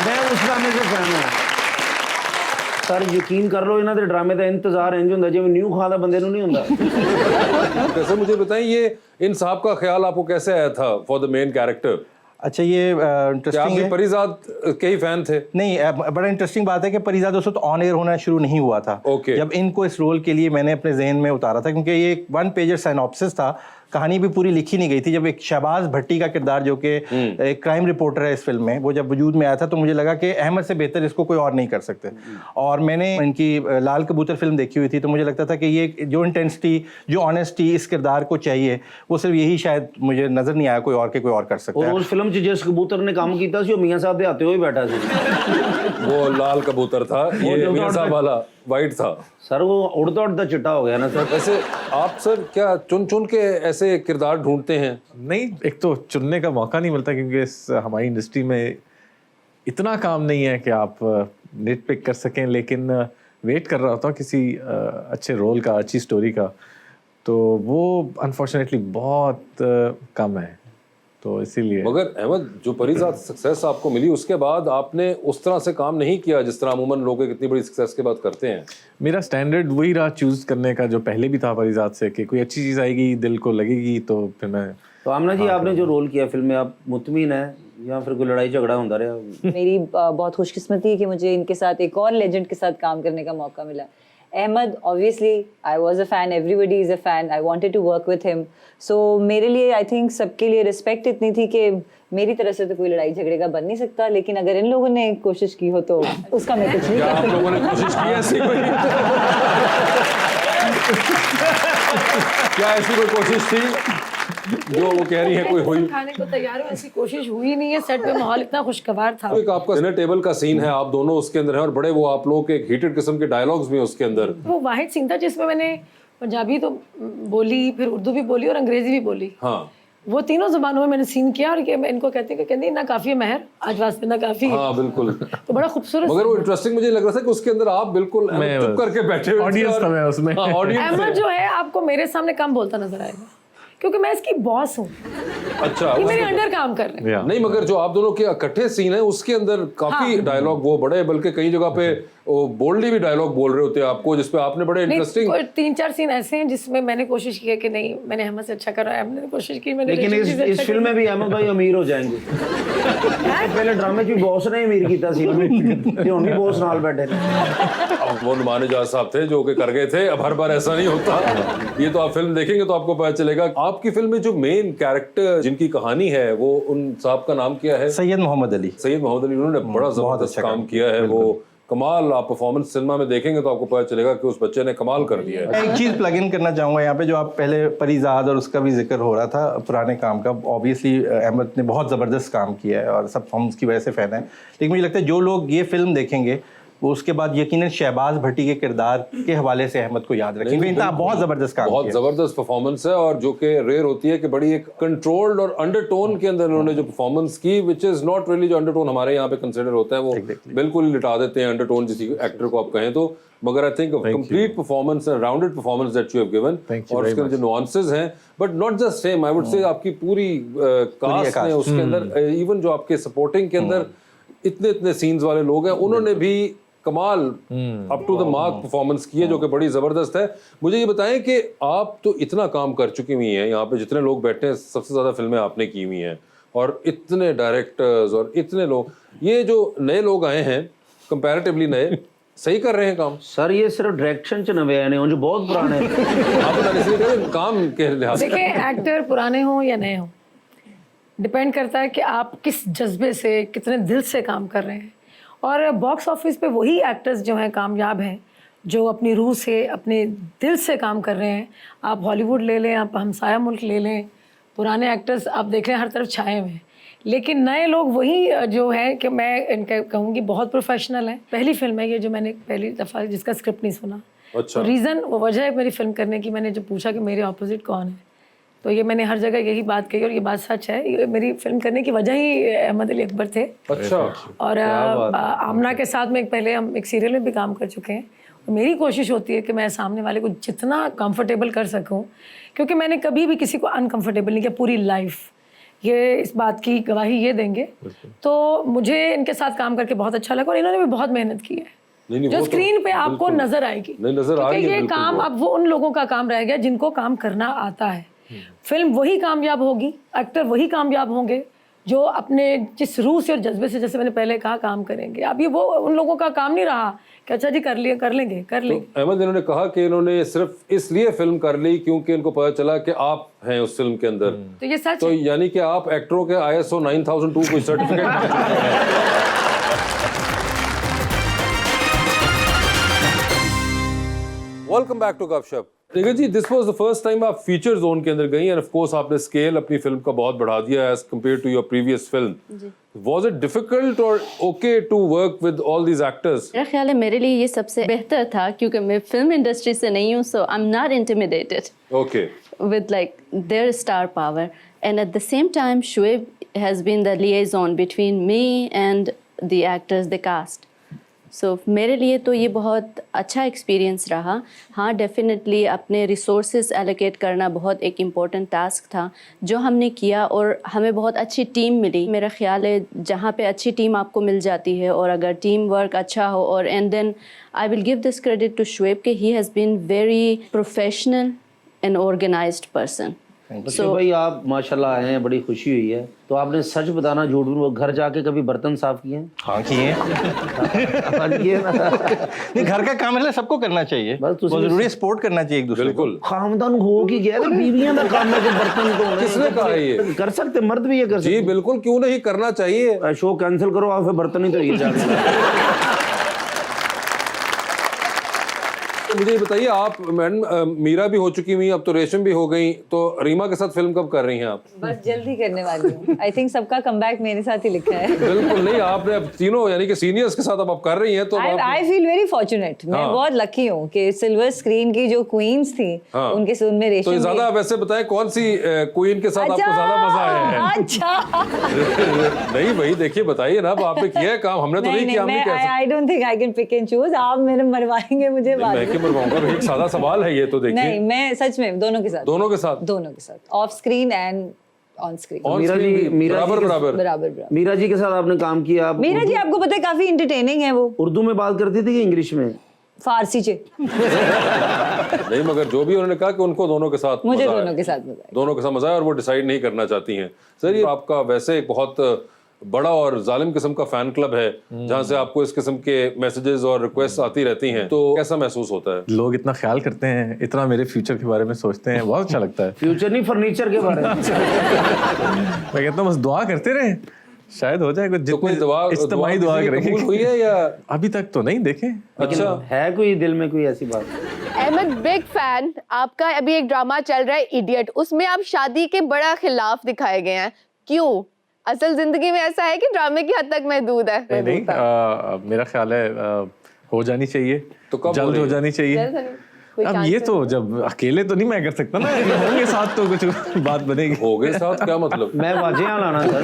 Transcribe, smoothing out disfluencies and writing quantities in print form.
मैं उस ड्रामे से फैन हूँ सर, यकीन कर लो इन्होंने ड्रामे का इंतजार इंज होंगे जिवें न्यू खाता बंदे नूं नहीं होंदा। वैसे मुझे बताएं, ये इन साहब का ख्याल आपको कैसे आया था फॉर द मेन कैरेक्टर? अच्छा, ये इंटरेस्टिंग है। परिजाद के ही फैन थे? नहीं, बड़ा इंटरेस्टिंग बात है कि परिजाद दोस्तों तो ऑन एयर होना शुरू नहीं हुआ था। जब इनको इस रोल के लिए मैंने अपने जहन में उतारा था, क्योंकि ये एक 1 पेजर साइनॉप्सिस था, कहानी भी पूरी लिखी नहीं गई थी। जब एक शहबाज भट्टी का किरदार जो कि एक क्राइम रिपोर्टर है इस फिल्म में, वो जब वजूद में आया था तो मुझे लगा कि अहमद से बेहतर इसको कोई और नहीं कर सकते। और मैंने इनकी लाल कबूतर फिल्म देखी हुई थी, तो मुझे लगता था कि ये जो इंटेंसिटी, जो ऑनेस्टी इस किरदार को चाहिए, वो सिर्फ यही शायद मुझे नजर नहीं आया कोई और कर सकता है। उस फिल्म च जिस कबूतर ने काम किया सी, मियां साहब दे हाथे होई बैठा सी। वो लाल कबूतर था, ये मियां साहब वाला वाइट था। सर वो उड़ता उड़ता चिट्टा हो गया ना सर। वैसे आप सर क्या चुन चुन के ऐसे किरदार ढूंढते हैं? नहीं, एक तो चुनने का मौका नहीं मिलता, क्योंकि इस हमारी इंडस्ट्री में इतना काम नहीं है कि आप नेट पिक कर सकें, लेकिन वेट कर रहा होता हूँ किसी अच्छे रोल का, अच्छी स्टोरी का, तो वो अनफॉर्चुनेटली बहुत कम है, तो इसीलिए। मगर अहमद, जो परिजाद सक्सेस आपको मिली, उसके बाद आपने उस तरह से काम नहीं किया जिस तरह अमूमन लोग इतनी बड़ी सक्सेस के बाद करते हैं। मेरा स्टैंडर्ड वही रहा चूज करने का जो पहले भी था परिजाद से, कि कोई अच्छी चीज़ आएगी, दिल को लगेगी, तो फिर मैं। तो आमना जी, आपने जो रोल किया फिल्म में, आप मुतमिन है या फिर कोई लड़ाई झगड़ा होता रहा? मेरी बहुत खुशकिस्मती है कि मुझे इनके साथ एक और लेजेंड के साथ काम करने का मौका मिला। Ahmed, obviously I was a fan, everybody is a fan, I wanted to work with him. So मेरे लिए आई थिंक सबके लिए रिस्पेक्ट इतनी थी कि मेरी तरफ से तो कोई लड़ाई झगड़े का बन नहीं सकता, लेकिन अगर इन लोगों ने कोशिश की हो तो उसका मैं कुछ नहीं कर सकती। आप लोगों ने कोशिश की ऐसी कोई? क्या ऐसी कोई कोशिश थी जो वो कह रही है कोई हुई? खाने को तैयार हूँ, ऐसी कोशिश हुई नहीं है। सेट पे माहौल इतना खुशगवार था। तो एक आपका डिनर टेबल का सीन है, आप दोनों उसके अंदर हैं, और बड़े वो आप लोगों के हीटेड किस्म के डायलॉग्स भी हैं उसके अंदर। वो वाहिद सीन था जिसमें मैंने पंजाबी तो बोली, फिर उर्दू भी बोली और अंग्रेजी भी बोली। हाँ, वो तीनों ज़बानों में मैंने सीन किया, और मैं इनको कहती ना काफ़ी है महर, आज वास्ते ना काफ़ी है। हाँ बिल्कुल। तो बड़ा खूबसूरत। मगर वो इंटरेस्टिंग मुझे लग रहा था कि उसके अंदर आप बिल्कुल चुप करके बैठे हुए थे, ऑडियंस था मैं उसमें। हाँ, ऑडियंस अहमद जो है आपको मेरे सामने कम बोलता नजर आएगा, क्योंकि मैं इसकी बॉस हूँ। अच्छा, ये मेरे अंडर काम कर रहे हैं। नहीं, मगर जो आप दोनों के इकट्ठे सीन है उसके अंदर काफी डायलॉग वो बड़े, बल्कि कई जगह पे वो बोल्डली भी डायलॉग बोल रहे होते हैं आपको, जिसपे आपने बड़े इंटरेस्टिंग 3-4 सीन ऐसे हैं जिसमें मैंने कोशिश की है कि नहीं, मैंने अहमद से अच्छा करा है, अहमद ने कोशिश की, मैंने लेकिन इस फिल्म में भी अहमद भाई अमीर हो जाएंगे। पहले ड्रामे च भी बॉस ने अमीर किया सी, ते हुण भी बॉस नाल बैठे ने। वो नुमान इजाज साहब थे जो कि कर गए थे, अब हर बार ऐसा नहीं होता। ये तो आप फिल्म देखेंगे तो आपको पता चलेगा। आपकी फिल्म में जो मेन कैरेक्टर जिनकी कहानी है, वो उन साहब का नाम क्या है? सैयद मोहम्मद अली। सैयद मोहम्मद अली, उन्होंने बड़ा जबरदस्त काम किया है। वो कमाल, आप परफॉर्मेंस सिनेमा में देखेंगे तो आपको पता चलेगा कि उस बच्चे ने कमाल कर दिया है। एक चीज़ प्लग इन करना चाहूँगा यहाँ पे, जो आप पहले परिजाद और उसका भी जिक्र हो रहा था पुराने काम का। ऑब्वियसली अहमद ने बहुत ज़बरदस्त काम किया है और सब हम उसकी वजह से फ़ैन हैं, लेकिन मुझे लगता है जो लोग ये फिल्म देखेंगे वो उसके बाद यकीनन शहबाज भट्टी के किरदार के हवाले से अहमद को याद रखेंगे। इनका बहुत ज़बरदस्त काम, बहुत ज़बरदस्त परफॉर्मेंस है, और जो कि रेयर होती है कि बड़ी एक कंट्रोल्ड और अंडरटोन के अंदर उन्होंने जो परफॉर्मेंस की, विच इज़ नॉट रियली जो अंडरटोन हमारे यहाँ पे कंसिडर होता है, वो बिल्कुल लिटा देते हैं अंडरटोन जिसी एक्टर को आप कहें तो। मगर I think complete performance, rounded performance that you have given, और उसके जो नुआंसेस हैं, but not just same, I would say आपकी पूरी कास्ट ने उसके अंदर, इवन जो आपके सपोर्टिंग के अंदर इतने इतने सीन्स वाले लोग हैं, उन्होंने भी कमाल up to the mark performance की है, जो कि बड़ी ज़बरदस्त है। मुझे ये बताएं कि आप तो इतना काम कर चुकी हुई हैं, यहाँ पे जितने लोग बैठे हैं सबसे ज़्यादा फिल्में आपने की हुई हैं, और इतने डायरेक्टर्स और इतने लोग, ये जो नए लोग आए हैं कंपैरेटिवली नए, सही कर रहे हैं काम? सर ये सिर्फ डायरेक्शन च नवे आए ने, जो बहुत पुराने आप काम के लिहाज से। देखिए, एक्टर पुराने हों या नए हों, डिपेंड करता है कि आप किस जज्बे से, कितने दिल से काम कर रहे हैं। और बॉक्स ऑफिस पे वही एक्टर्स जो हैं कामयाब हैं जो अपनी रूह से, अपने दिल से काम कर रहे हैं। आप हॉलीवुड ले लें, आप हमसाया मुल्क ले लें, पुराने एक्टर्स आप देख रहे हैं हर तरफ छाए हुए हैं, लेकिन नए लोग वही जो है कि मैं इनका कहूँगी बहुत प्रोफेशनल हैं। पहली फिल्म है ये जो मैंने पहली दफ़ा जिसका स्क्रिप्ट नहीं सुना। अच्छा। रीज़न, वो वजह है मेरी फिल्म करने की, मैंने जब पूछा कि मेरे ऑपोजिट कौन है, तो ये मैंने हर जगह यही बात कही, और ये बात सच है। ये मेरी फिल्म करने की वजह ही अहमद अली अकबर थे। अच्छा। और आमना के साथ में पहले हम एक सीरियल में भी काम कर चुके हैं। मेरी कोशिश होती है कि मैं सामने वाले को जितना कंफर्टेबल कर सकूं, क्योंकि मैंने कभी भी किसी को अनकंफर्टेबल नहीं किया पूरी लाइफ। ये इस बात की गवाही ये देंगे। तो मुझे इनके साथ काम करके बहुत अच्छा लगा और इन्होंने भी बहुत मेहनत की है नहीं, जो वो तो स्क्रीन पे आपको नजर आएगी। नहीं, नजर आ रही है, ये बिल्कुल काम अब वो उन लोगों का काम रह गया जिनको काम करना आता है। फिल्म वही कामयाब होगी, एक्टर वही कामयाब होंगे जो अपने जिस रूह से और जज्बे से, जैसे मैंने पहले कहा, काम करेंगे। अब ये वो उन लोगों का काम नहीं रहा कि अच्छा जी कर लिए, कर लेंगे। अहमद, इन्होंने कहा कि इन्होंने सिर्फ इसलिए फिल्म कर ली क्योंकि इनको पता चला कि आप हैं उस फिल्म के अंदर। तो ये सच तो है। यानी कि आप एक्टरों के ISO 9002 कोई certificate welcome back to Gupshup. देखिए जी, this was the first time आप फीचर जोन के अंदर गई एंड ऑफ कोर्स आपने स्केल अपनी फिल्म का बहुत बढ़ा दिया as compared to your previous film. Was it difficult और okay to work with all these actors? मेरा ख्याल है मेरे लिए ये सबसे बेहतर था क्योंकि मैं फिल्म इंडस्ट्री से नहीं हूँ, so I am not intimidated okay with like their star power, and at the same time Shoaib has been the liaison between me and the actors, the cast. So मेरे लिए तो ये बहुत अच्छा experience रहा। हाँ, डेफिनेटली अपने resources allocate करना बहुत एक इम्पोर्टेंट टास्क था जो हमने किया और हमें बहुत अच्छी टीम मिली। मेरा ख्याल है जहाँ पे अच्छी टीम आपको मिल जाती है और अगर टीम वर्क अच्छा हो, और and then I will give this credit to Shoaib कि he has been very professional and organised person. तो भाई आप माशाल्लाह आए हैं, बड़ी खुशी हुई है। तो आपने सच बताना, झूठ वो घर जाके कभी बर्तन साफ किए हैं? हाँ किए किए ना? नहीं, घर का काम है सबको करना चाहिए, बस वो जरूरी सपोर्ट करना चाहिए एक दूसरे को। बिल्कुल। खामदान हो की गया ना, बीवियां का काम है कि बर्तन धोने। किसने कहा ये? कर सकते, मर्द भी ये कर जी सकते। बिल्कुल, क्यों नहीं करना चाहिए। शो कैंसिल करो, आप फिर बर्तन ही तो ये जाके। तो मुझे ये बताइए, आप मैडम मीरा भी हो चुकी हुई, अब तो रेशम भी हो गई, तो रीमा के साथ फिल्म कब कर रही हैं आप? बस जल्दी करने वाली हूँ। आई थिंक सबका कमबैक मेरे साथ ही लिखा है। बिल्कुल नहीं, आपने अब तीनों यानी कि सीनियर्स के साथ अब आप कर रही हैं, तो आई फील वेरी फॉर्चुनेट। मैं बहुत लकी हूँ कि सिल्वर स्क्रीन की जो क्वींस थी उनके साथ में रेशम। तो ज्यादा वैसे बताएं कौन सी क्वीन के साथ आपको ज्यादा मजा आया है? अच्छा नहीं भाई, देखिए बताइए ना, अब आपने किया है काम, हमने तो नहीं किया। हमने कैसे? I don't think I can pick and choose. आप मेरे मरवाएंगे मुझे बाद में। मैं मरवाऊंगा भाई, एक सादा सवाल है ये तो। देखिए नहीं, मैं सच में दोनों के साथ of screen and on screen. बराबर। मीरा जी के साथ आपने काम किया। मीरा जी आपको पता है काफी एंटरटेनिंग है। वो उर्दू में बात करती थी कि इंग्लिश में? फारसी चे। नहीं, मगर जो भी उन्होंने कहा कि उनको दोनों के साथ मुझे मजा आया। दोनों के साथ मजा आया और वो डिसाइड नहीं करना चाहती हैं। सर, ये आपका वैसे एक बहुत बड़ा और जालिम किस्म का फैन क्लब है जहां से आपको इस किस्म के मैसेजेस और रिक्वेस्ट आती रहती हैं, तो कैसा महसूस होता है? लोग इतना ख्याल करते हैं, इतना मेरे फ्यूचर के बारे में सोचते हैं, बहुत अच्छा लगता है। फ्यूचर नहीं, फर्नीचर के बारे में। मैं कहता हूँ बस दुआ करते रहे, शायद हो जाए कुछ। तो कोई इज्तिमाई दुआ करेंगे। हुई है या अभी तक तो नहीं देखे। अच्छा है कोई दिल में कोई ऐसी बात? अहमद, बिग फैन आपका। अभी एक ड्रामा चल रहा है इडियट, उसमें आप शादी के बड़ा खिलाफ दिखाए गए हैं, क्यों? असल जिंदगी में ऐसा है कि ड्रामे की हद तक महदूद है? नहीं, मेरा ख्याल है हो जानी चाहिए, तो कब जल्द हो जानी चाहिए। अब ये तो जब अकेले तो नहीं मैं कर सकता ना, होंगे साथ तो कुछ बात बनेगी। हो गए साथ क्या मतलब? मैं वाजियां लाना सर।